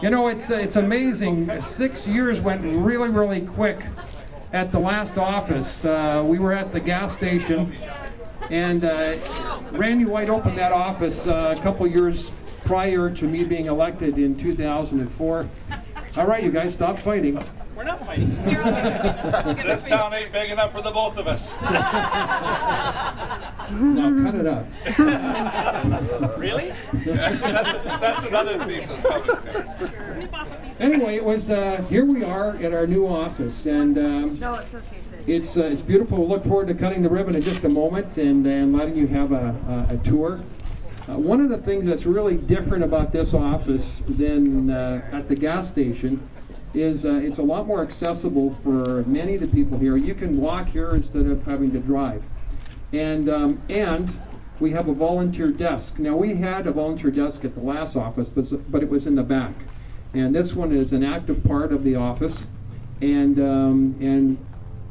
You know, it's amazing. 6 years went really, really quick at the last office. We were at the gas station, and Randy White opened that office a couple years prior to me being elected in 2004. All right, you guys, stop fighting. We're not fighting. This town ain't big enough for the both of us. Now cut it up. Really? That's another theme that's coming. Anyway, it was here we are at our new office, and No, it's okay. it's beautiful. We'll look forward to cutting the ribbon in just a moment and letting you have a tour. One of the things that's really different about this office than at the gas station is it's a lot more accessible for many of the people here. You can walk here instead of having to drive. And we have a volunteer desk. Now, we had a volunteer desk at the last office, but it was in the back. And this one is an active part of the office. And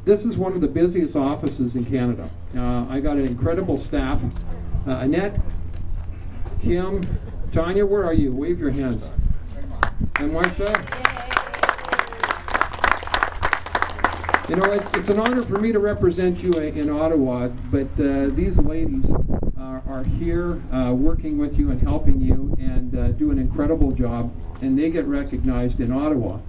this is one of the busiest offices in Canada. I got an incredible staff. Annette, Kim, Tanya, where are you? Wave your hands. And Marsha? You know, it's an honor for me to represent you in Ottawa, but these ladies are here working with you and helping you and do an incredible job, and they get recognized in Ottawa.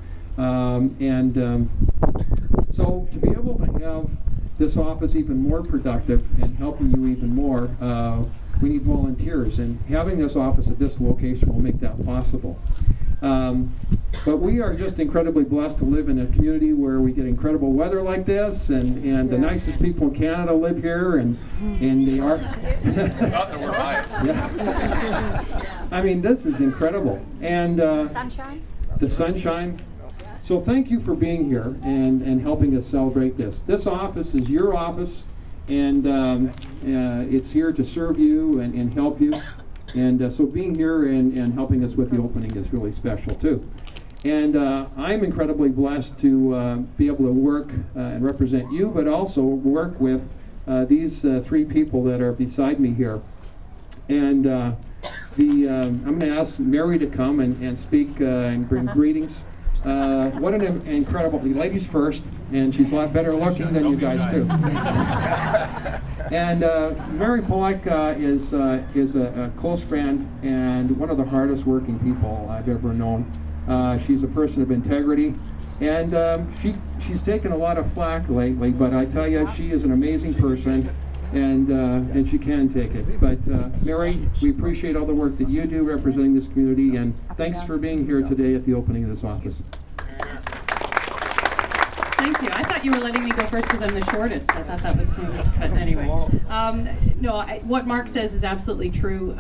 So to be able to have this office even more productive and helping you even more, we need volunteers, and having this office at this location will make that possible. But we are just incredibly blessed to live in a community where we get incredible weather like this, and the nicest people in Canada live here, and they are. Not that we're biased. Yeah. I mean, this is incredible, and Sunshine? the sunshine. So thank you for being here and helping us celebrate this. This office is your office, and it's here to serve you and help you. And so being here and helping us with the opening is really special too. And I'm incredibly blessed to be able to work and represent you, but also work with these three people that are beside me here. And I'm going to ask Mary to come and speak and bring greetings. What an incredible, ladies first, and she's a lot better looking than you guys too. And Mary Polak is a close friend and one of the hardest working people I've ever known. She's a person of integrity, and she's taken a lot of flack lately, but I tell you, she is an amazing person, and she can take it. But Mary, we appreciate all the work that you do representing this community, and thanks for being here today at the opening of this office. Thank you. I thought you were letting me go first because I'm the shortest. I thought that was funny. But anyway, no, what Mark says is absolutely true.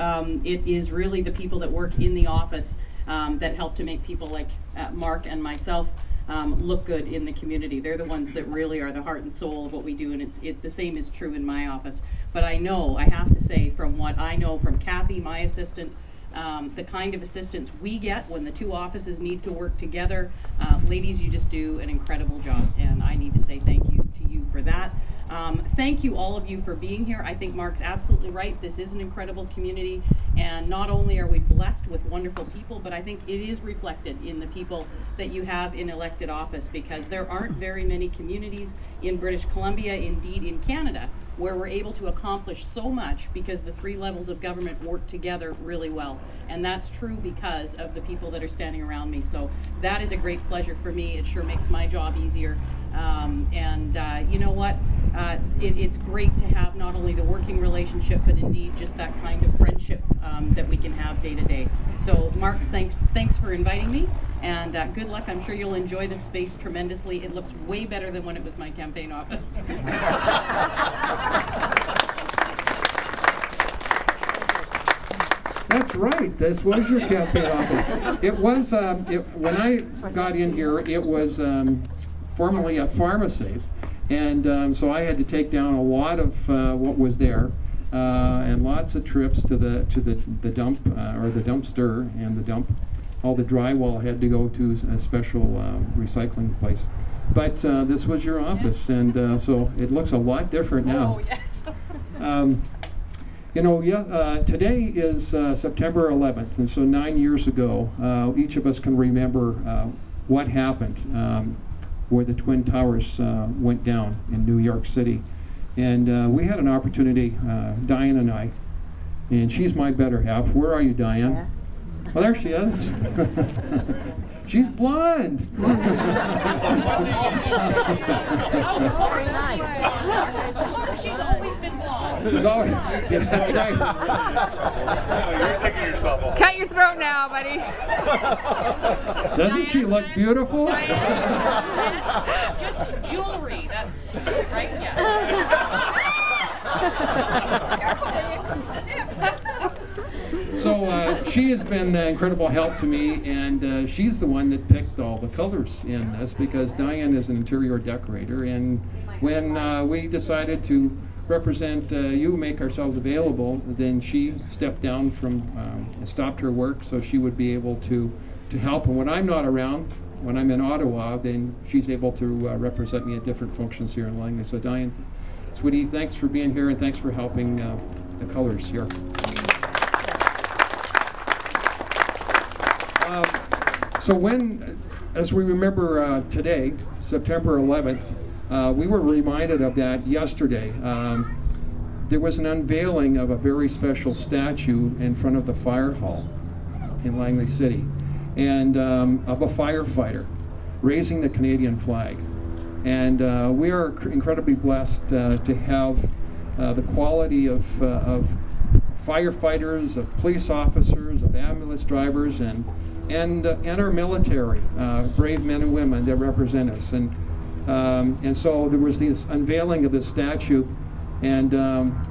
It is really the people that work in the office that help to make people like Mark and myself look good in the community. They're the ones that really are the heart and soul of what we do, and the same is true in my office. But I have to say, from what I know from Kathy, my assistant, the kind of assistance we get when the two offices need to work together. Ladies, you just do an incredible job, and I need to say thank you to you for that. Thank you, all of you, for being here. I think Mark's absolutely right. This is an incredible community, and not only are we blessed with wonderful people, but I think it is reflected in the people that you have in elected office, because there aren't very many communities in British Columbia, indeed in Canada, where we're able to accomplish so much because the three levels of government work together really well. And that's true because of the people that are standing around me. So that is a great pleasure for me. It sure makes my job easier. You know what? It's great to have not only the working relationship, but indeed just that kind of friendship that we can have day to day. So Mark, thanks for inviting me, and good luck. I'm sure you'll enjoy this space tremendously. It looks way better than when it was my campaign office. That's right. This was your campaign office. It was when I got in here. It was formerly a pharmacy, and so I had to take down a lot of what was there, and lots of trips to the dump or the dumpster and the dump. All the drywall had to go to a special recycling place. But this was your office, and so it looks a lot different now. Oh, yeah. You know, yeah, today is September 11th, and so 9 years ago, each of us can remember what happened where the Twin Towers went down in New York City. And we had an opportunity, Diane and I, and she's my better half. Where are you, Diane? Yeah. Well, there she is. She's blonde. Oh, of course. She's always been blonde. She's always, yes, that's right. You're thinking to yourself, oh, Cut your throat now, buddy. Doesn't she look beautiful? Just jewelry, that's right, yeah. So she has been an incredible help to me, and she's the one that picked all the colors in this because Diane is an interior decorator, and when we decided to represent you, make ourselves available, then she stepped down from, stopped her work so she would be able to help. And when I'm not around, when I'm in Ottawa, then she's able to represent me at different functions here in Langley. So Diane, sweetie, thanks for being here and thanks for helping the colors here. So as we remember today, September 11th, we were reminded of that yesterday. There was an unveiling of a very special statue in front of the fire hall in Langley City, and of a firefighter raising the Canadian flag. And we are incredibly blessed to have the quality of firefighters, of police officers, of ambulance drivers, and our military, brave men and women that represent us. And so there was this unveiling of this statue. And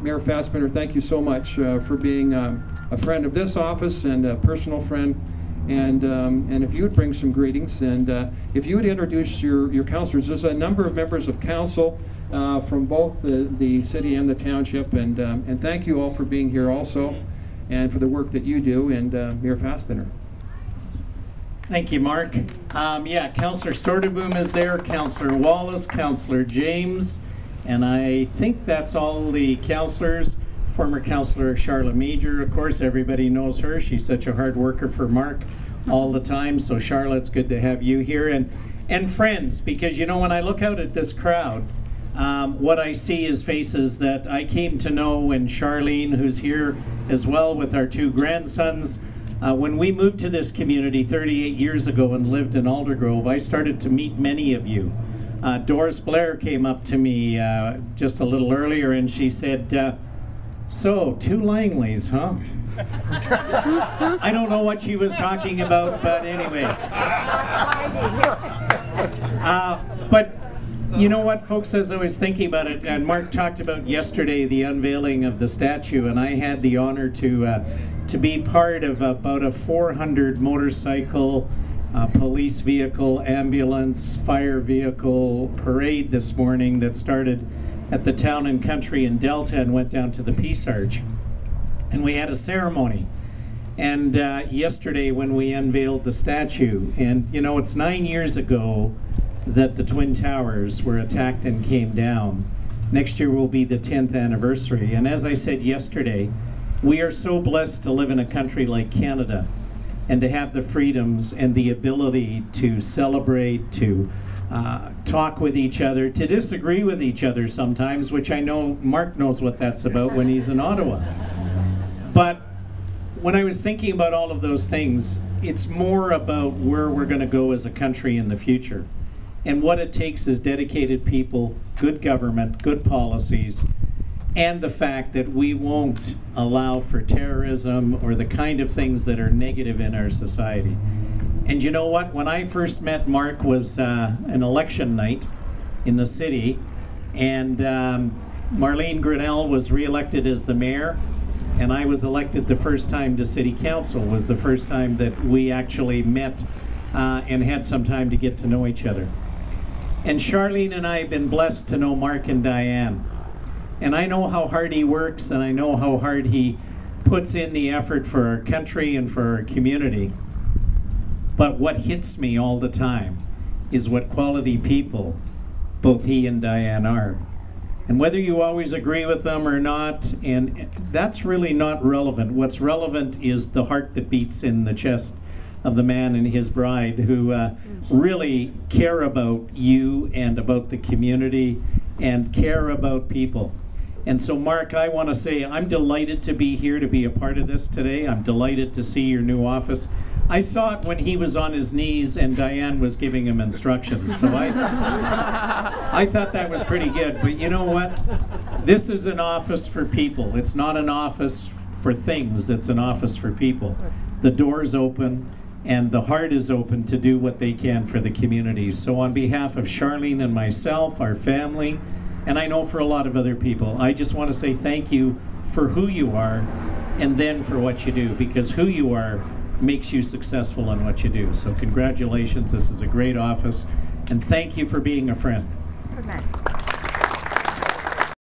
Mayor Fassbender, thank you so much for being a friend of this office and a personal friend. And if you would bring some greetings, and if you would introduce your councilors. There's a number of members of council from both the city and the township. And thank you all for being here also, and for the work that you do. And Mayor Fassbender. Thank you, Mark. Yeah, Councillor Storteboom is there, Councillor Wallace, Councillor James, and I think that's all the councillors. Former Councillor Charlotte Major, of course, everybody knows her. She's such a hard worker for Mark all the time. So Charlotte's good to have you here. And friends, because you know, when I look out at this crowd, what I see is faces that I came to know, and Charlene, who's here as well with our two grandsons. When we moved to this community 38 years ago and lived in Aldergrove, I started to meet many of you. Doris Blair came up to me just a little earlier, and she said, so, 2 Langleys, huh? I don't know what she was talking about, but anyways. But you know what, folks, as I was thinking about it, and Mark talked about yesterday the unveiling of the statue, and I had the honor to be part of about a 400 motorcycle, police vehicle, ambulance, fire vehicle parade this morning that started at the Town and Country in Delta and went down to the Peace Arch. And we had a ceremony. And yesterday when we unveiled the statue, and you know, it's 9 years ago that the Twin Towers were attacked and came down. Next year will be the 10th anniversary. And as I said yesterday, we are so blessed to live in a country like Canada and to have the freedoms and the ability to celebrate, to talk with each other, to disagree with each other sometimes, which I know Mark knows what that's about when he's in Ottawa. But when I was thinking about all of those things, it's more about where we're going to go as a country in the future. And what it takes is dedicated people, good government, good policies, and the fact that we won't allow for terrorism or the kind of things that are negative in our society. And you know what? When I first met Mark was an election night in the city, and Marlene Grinnell was re-elected as the mayor, and I was elected the first time to city council. Was the first time that we actually met and had some time to get to know each other. And Charlene and I have been blessed to know Mark and Diane. And I know how hard he works, and I know how hard he puts in the effort for our country and for our community. But what hits me all the time is what quality people both he and Diane are. And whether you always agree with them or not, and that's really not relevant. What's relevant is the heart that beats in the chest of the man and his bride who really care about you and about the community and care about people. And so, Mark, I want to say I'm delighted to be here to be a part of this today. I'm delighted to see your new office. I saw it when he was on his knees and Diane was giving him instructions. So I thought that was pretty good. But you know what? This is an office for people. It's not an office for things. It's an office for people. The door's open and the heart is open to do what they can for the community. So on behalf of Charlene and myself, our family, and I know for a lot of other people, I just want to say thank you for who you are and then for what you do, because who you are makes you successful in what you do. So congratulations, this is a great office, and thank you for being a friend.